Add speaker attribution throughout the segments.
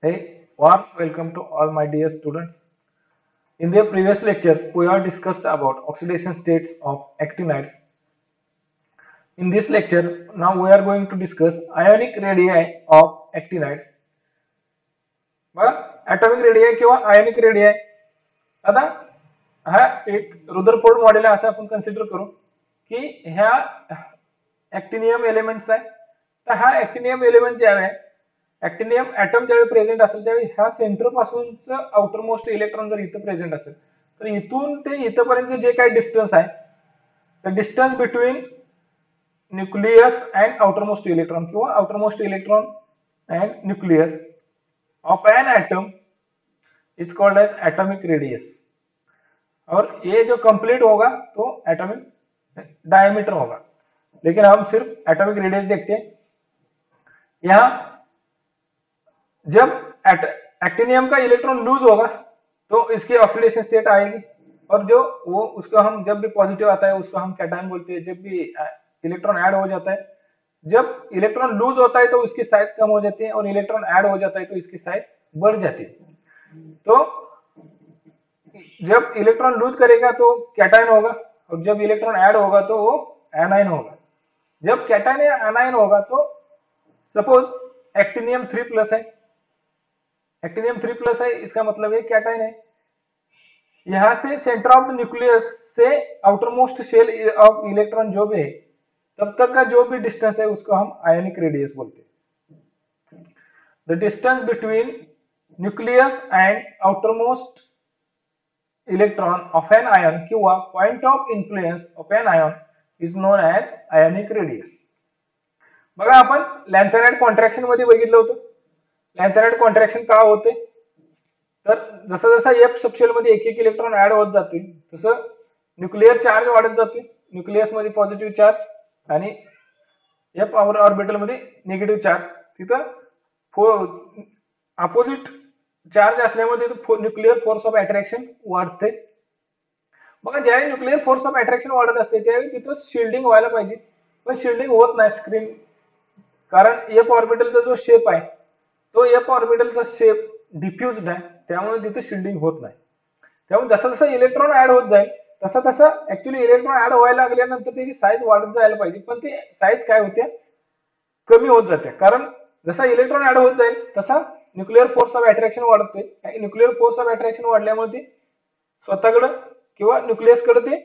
Speaker 1: Hey, warm welcome to all my dear students. In the previous lecture, we have discussed about oxidation states of actinides. In this lecture, now we are going to discuss ionic radii of actinides. बघा atomic radii किंवा ionic radii. आता हा एक Rutherford model आहे असं आपण consider करू की ह्या ऍक्टिनियम एलिमेंट्स आहे. तर हा ऍक्टिनियम एलिमेंट जे आहे ऍक्टिनियम ऍटम ज्यावेळी प्रेझेंट असेल त्यावेळी ह्या सेंटर पासूनच आउटर मोस्ट इलेक्ट्रॉन जर इथं प्रेझेंट असेल तर इथून ते इथपर्यंत जे काही डिस्टन्स आहे the distance between nucleus and outermost electron किंवा outermost electron and nucleus of an atom is called as atomic radius. और ये जो कंप्लीट होगा तो एटॉमिक डायमीटर होगा. लेकिन हम सिर्फ एटॉमिक रेडियस देखते हैं. यहां जब एक्टिनियम का इलेक्ट्रॉन लूज होगा तो इसकी ऑक्सीडेशन स्टेट आएगी और जो वो उसको हम जब भी पॉजिटिव आता है उसको हम कैटायन बोलते हैं. जब भी इलेक्ट्रॉन ऐड हो जाता है, जब इलेक्ट्रॉन लूज होता है तो उसकी साइज कम हो जाती है और इलेक्ट्रॉन ऐड हो जाता है तो इसकी साइज बढ़ जाती है. तो जब इलेक्ट्रॉन लूज करेगा तो कैटायन होगा और जब इलेक्ट्रॉन ऐड होगा तो वो एनाइन होगा. जब कैटायन या एनाइन होगा तो सपोज एक्टिनियम 3+ है, एक्टिनियम 3+ है, इसका मतलब ये कैटायन है. यहां से सेंटर ऑफ द न्यूक्लियस से outer most shell of electron जो भी है तब तक का जो भी डिस्टेंस है उसको हम आयोनिक रेडियस बोलते हैं. The distance between nucleus and outer most electron of an ion किंवा point of influence of an ion is known as ionic radius. बघा आपण लॅन्थेनाइड कॉन्ट्रॅक्शन मध्ये बघितलं होतं. लॅन्थेनाइड कॉन्ट्रॅक्शन का होते तर जसं जसं एफ सबशेल मध्ये एक एक इलेक्ट्रॉन ऍड होत जाते तसं न्यूक्लियर चार्ज वाढत जाते. न्यूक्लियस मध्ये पॉझिटिव्ह चार्ज आणि एफ ऑर्बिटल मध्ये निगेटिव्ह चार्ज. तिथं अपोजिट चार्ज असल्यामुळे न्यूक्लियर फोर्स ऑफ अट्रॅक्शन वाढते. बघा ज्यावेळी न्यूक्लियर फोर्स ऑफ अट्रॅक्शन वाढत असते त्यावेळी तिथं शिल्डिंग व्हायला पाहिजे पण शिल्डिंग होत नाही स्क्रीन. कारण एफ ऑर्बिटलचा जो शेप आहे तो एफ ऑर्बिटलचा शेप डिफ्युज्ड आहे त्यामुळे तिथे शिल्डिंग होत नाही. त्यामुळे जसं जसं इलेक्ट्रॉन ऍड होत जाईल तसं तसं ऍक्च्युली इलेक्ट्रॉन ऍड व्हायला लागल्यानंतर त्याची साईज वाढत जायला पाहिजे पण ती साईज काय होते कमी होत जाते. कारण जसा इलेक्ट्रॉन ऍड होत जाईल तसा न्यूक्लियर फोर्स ऑफ अट्रॅक्शन वाढते. न्यूक्लियर फोर्स ऑफ अट्रॅक्शन वाढल्यामुळे ती स्वतःकडे किंवा न्यूक्लियसकडे ते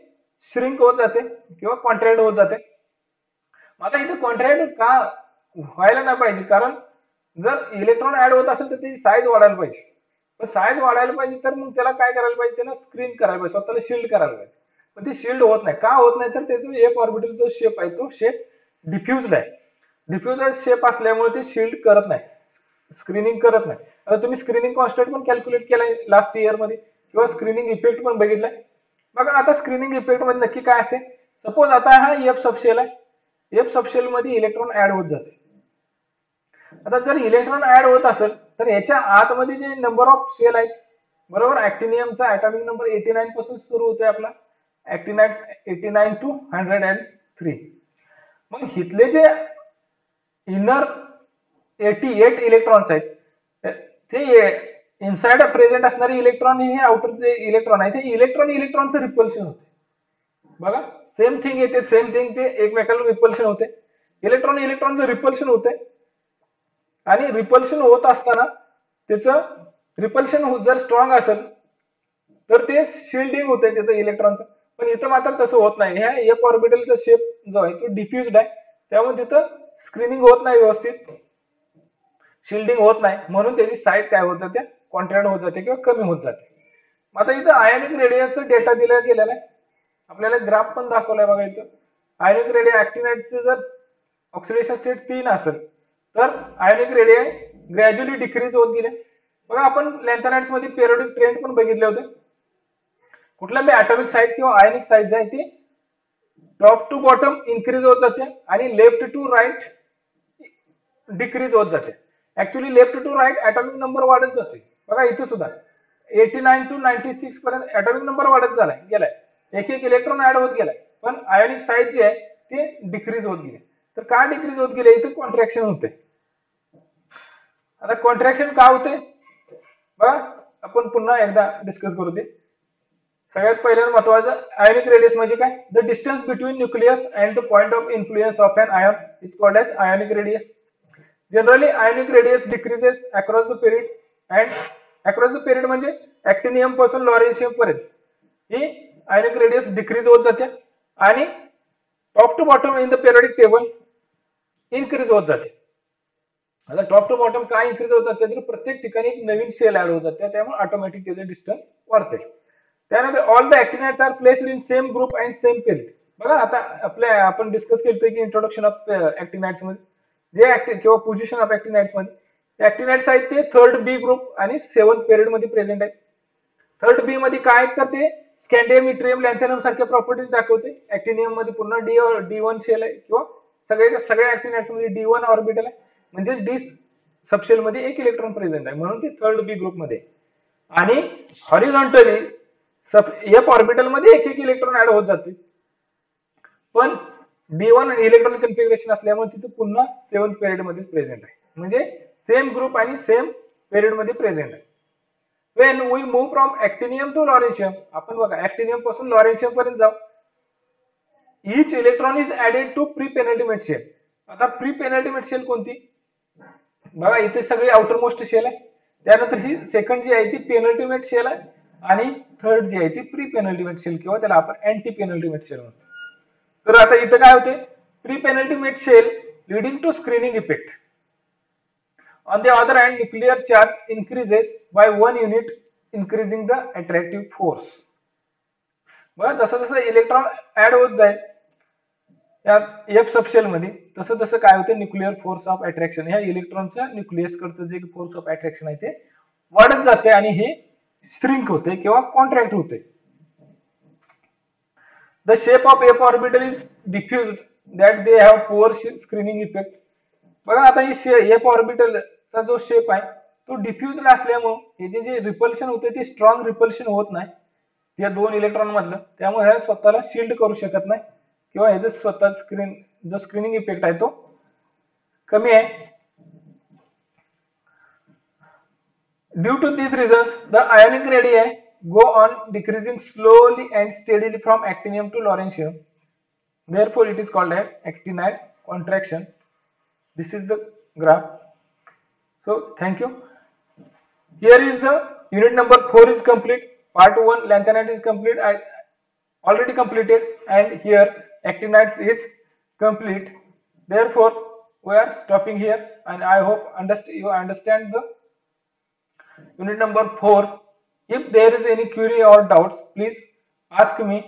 Speaker 1: श्रिंक होत जाते किंवा कॉन्ट्रॅक्ट होत जाते. आता इथे कॉन्ट्रॅक्ट का व्हायला नाही पाहिजे कारण जर इलेक्ट्रॉन ऍड होत असेल तर त्याची साईज वाढायला पाहिजे. पण साईज वाढायला पाहिजे तर मग त्याला काय करायला पाहिजे त्याला स्क्रीन करायला पाहिजे स्वतःला शिल्ड करायला पाहिजे. पण ते शिल्ड होत नाही. का होत नाही तर त्याचा एक ऑर्बिटल जो शेप आहे तो शेप डिफ्युज्ड आहे. डिफ्युजर शेप असल्यामुळे ते शिल्ड करत नाही, स्क्रीनिंग करत नाही. आता तुम्ही स्क्रीनिंग कॉन्स्टंट पण कॅल्क्युलेट केलाय लास्ट इयर मध्ये किंवा स्क्रीनिंग इफेक्ट पण बघितलाय. बघा आता स्क्रीनिंग इफेक्ट मध्ये नक्की काय असते. सपोज आता हा एफ सबशेल आहे. एफ सबशेल मध्ये इलेक्ट्रॉन ऍड होत जाते. आता जर इलेक्ट्रॉन ऍड होत असेल तर याच्या आतमध्ये जे नंबर ऑफ शेल आहेत बरोबर. ऍक्टिनियमचा ऍटॉमिक नंबर 89 पासून सुरू होतोय आपला. ऍक्टिनाइड 89 to 103. मग इथले जे इनर 88 इलेक्ट्रॉन्स आहेत ते इनसाइड प्रेझेंट असणारे इलेक्ट्रॉन हे आउटर जे इलेक्ट्रॉन आहे ते इलेक्ट्रॉन इलेक्ट्रॉनचं रिपल्शन होते. बघा सेम थिंग येते सेम थिंग ते एकमेकाला रिपल्शन होते. इलेक्ट्रॉन इलेक्ट्रॉनचं रिपल्शन होते आणि रिपल्शन होत असताना त्याचं रिपल्शन जर स्ट्रॉंग असेल तर ते शिल्डिंग होते त्याचं इलेक्ट्रॉनचं. पण इथं मात्र तसं होत नाही. ह्या एफ ऑर्बिटलचा शेप जो आहे तो डिफ्युज्ड आहे त्यामुळे तिथं स्क्रीनिंग होत नाही व्यवस्थित, शिल्डिंग होत नाही म्हणून त्याची साईज काय होत जाते कॉन्ट्रॅक्ट होत जाते किंवा कमी होत जाते. आता इथं आयोनिक रेडियसचा डेटा दिला गेलेला आहे. आपल्याला ग्राफ पण दाखवलाय बघा इथं. आयोनिक रेडियस ऍक्टिनाइडचे जर ऑक्सिडेशन स्टेट 3 असेल तर आयोनिक रेडिय ग्रॅज्युअली डिक्रीज होत गेले. बघा आपण लॅन्थेनाइड्स मध्ये पिरियोडिक ट्रेंड पण बघितले होते. कुठला बी ऍटॉमिक साईज किंवा आयोनिक साईज आहे ती टॉप टू बॉटम इन्क्रीज होत जाते आणि लेफ्ट टू राईट डिक्रीज होत जाते. Actually left to right atomic number वाढत जाते. बघा इथे सुद्धा 89 to 96 पर्यंत ऍटॉमिक नंबर वाढत झालाय गेलाय. एक एक इलेक्ट्रॉन ऍड होत गेलाय पण आयोनिक साईज जे आहे ते डिक्रीज होत गेले. तर का डिक्रीज होत गेले इथे कॉन्ट्रॅक्शन होते. आता कॉन्ट्रॅक्शन का होते बघा, आपण पुन्हा एकदा डिस्कस करू ते. सगळ्यात पहिलं महत्वाचं, आयोनिक रेडियस म्हणजे काय? The distance between nucleus and the point of influence of an ion is called as ionic radius. Generally ionic radius decreases across the period, and across the period म्हणजे actinium पासून lawrencium पर्यंत ही ionic radius decrease होत जाते आणि top to bottom in the periodic table increase होत जाते. आता top to bottom काय इन्क्रीज होत जाते तर प्रत्येक ठिकाणी एक नवीन शेल ऍड होत जाते, त्यामुळे ऑटोमॅटिक त्याचे डिस्टन्स वाढते. त्यानंतर all the actinides are placed in same group and same period. बघा आता आपण डिस्कस केलं की इंट्रोडक्शन ऑफ ऍक्टिनाइड्स मध्ये जे किंवा पोझिशन ऑफ ऍक्टिनाइड्स मध्ये ऍक्टिनाइड्स आहेत ते थर्ड बी ग्रुप आणि 7th पिरियड मध्ये प्रेझेंट आहेत. थर्ड बी मध्ये काय तर ते स्कॅन्डियम, इट्रियम, लॅन्थेनम सारख्या प्रॉपर्टीज दाखवते. ऍक्टिनियम मध्ये पुन्हा D1 शेल आहे किंवा सगळ्या ऍक्टिनाइड्स मध्ये D1 ऑर्बिटल आहे, म्हणजे डी सबशेल मध्ये एक इलेक्ट्रॉन प्रेझेंट आहे, म्हणून ते थर्ड बी ग्रुप मध्ये. आणि हॉरिझॉन्टली एफ ऑर्बिटल मध्ये एक इलेक्ट्रॉन ऍड होत जाते, पण D1 इलेक्ट्रॉन कन्फिगरेशन असल्यामुळे तिथे पुन्हा 7th पिरियड मध्ये प्रेझेंट आहे, म्हणजे सेम ग्रुप आणि सेम पिरियड मध्ये प्रेझेंट आहे. When we move from actinium to lawrencium, आपण बघा actinium पासून lawrencium पर्यंत जाऊ, each electron is added to pre-penultimate shell. आता pre-penultimate shell कोणती बघा, इथे सगळी आउटर मोस्ट शेल आहे, त्यानंतर ही सेकंड जी आहे ती पेनल्टिमेट शेल आहे आणि थर्ड जी आहे ती प्री पेनल्टिमेट शेल किंवा त्याला आपण अँटी पेनल्टिमेट शेल म्हणतो. तर आता इथं काय होते, pre penultimate shell leading to screening effect. On the other hand, nuclear charge increases by 1 unit, increasing the attractive force. बघा जसं जसं इलेक्ट्रॉन ऍड होत जाईल या एफ सबशेल मध्ये, तसं तसं काय होते, न्यूक्लिअर फोर्स ऑफ अट्रॅक्शन ह्या इलेक्ट्रॉनच्या न्यूक्लियस कडचं जे फोर्स ऑफ अट्रॅक्शन आहे ते वाढत जाते आणि हे श्रिंक होते किंवा कॉन्ट्रॅक्ट होते. The shape of F orbital is diffused that they have poor screening effect. बघा आता ही एफ ऑर्बिटलचा जो शेप आहे तो डिफ्युज्ड असल्यामुळे हे जे रिपल्शन होते ते स्ट्रॉंग रिपल्शन होत नाही या दोन इलेक्ट्रॉन मधलं, त्यामुळे हे स्वतःला शिल्ड करू शकत नाही किंवा हे स्वतः जो स्क्रीनिंग इफेक्ट आहे तो कमी आहे. Due to this reasons the ionic radii go on decreasing slowly and steadily from actinium to lawrencium. Therefore, it is called as actinide contraction. This is the graph. So, thank you. Here is the unit number 4 is complete. Part 1 lanthanide is complete. I already completed, and here actinides is complete. Therefore, we are stopping here, and I hope you understand the unit number 4. If there is any query or doubts, please ask me.